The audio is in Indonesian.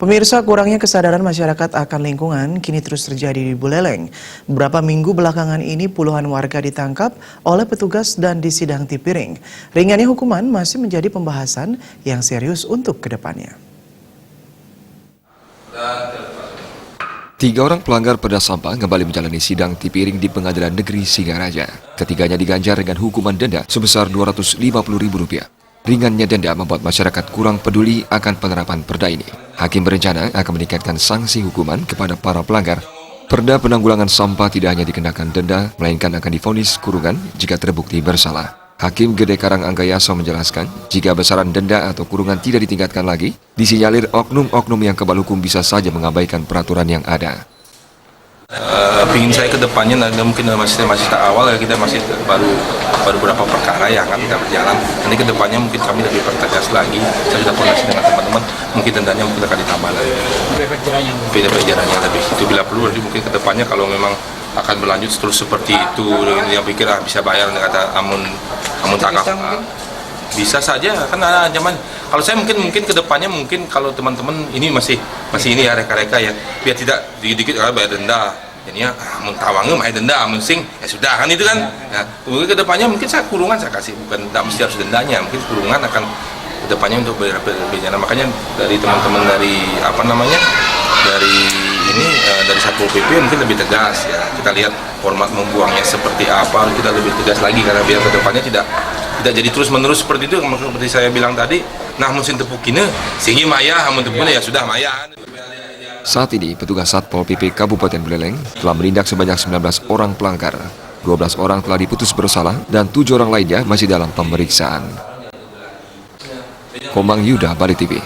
Pemirsa, kurangnya kesadaran masyarakat akan lingkungan kini terus terjadi di Buleleng. Beberapa minggu belakangan ini puluhan warga ditangkap oleh petugas dan disidang Tipiring. Ringannya hukuman masih menjadi pembahasan yang serius untuk kedepannya. 3 orang pelanggar pedas sampah kembali menjalani sidang Tipiring di Pengadilan Negeri Singaraja. Ketiganya diganjar dengan hukuman denda sebesar Rp250.000. Ringannya denda membuat masyarakat kurang peduli akan penerapan perda ini. Hakim berencana akan meningkatkan sanksi hukuman kepada para pelanggar. Perda penanggulangan sampah tidak hanya dikenakan denda, melainkan akan divonis kurungan jika terbukti bersalah. Hakim Gede Karanganggayaso menjelaskan, jika besaran denda atau kurungan tidak ditingkatkan lagi, disinyalir oknum-oknum yang kebal hukum bisa saja mengabaikan peraturan yang ada. Pingin saya ke depannya, mungkin masih tahap awal ya, kita masih baru beberapa perkara yang akan kita berjalan. Nanti ke depannya mungkin kami lebih pertegas lagi. Saya sudah koordinasi dengan teman-teman, mungkin dendanya mungkin akan ditambah lagi. Efek jerahnya lebih. Itu bila perlu, nanti mungkin ke depannya kalau memang akan berlanjut terus seperti itu, yang pikir bisa bayar, kata amun tangkap. Bisa saja, kan ada ancaman. Kalau saya mungkin ke depannya mungkin kalau teman-teman ini masih ini ya reka-reka ya, biar tidak dikit-dikit bayar denda. Jadinya mentawangnya main denda, mensing ya sudah kan itu kan. Nah, ke depannya mungkin saya kurungan saya kasih, bukan tidak mesti harus dendanya, mungkin kurungan akan ke depannya untuk berbeda. Makanya dari teman-teman dari dari Satpol PP mungkin lebih tegas ya. Kita lihat format membuangnya seperti apa, kita lebih tegas lagi karena biar ke depannya tidak jadi terus-menerus seperti itu. Seperti saya bilang tadi, nah musim tepukine sehingga maya, hamun tepukine ya sudah maya. Saat ini, petugas Satpol PP Kabupaten Buleleng telah menindak sebanyak 19 orang pelanggar. 12 orang telah diputus bersalah dan 7 orang lainnya masih dalam pemeriksaan. Komang Yuda, Bali TV.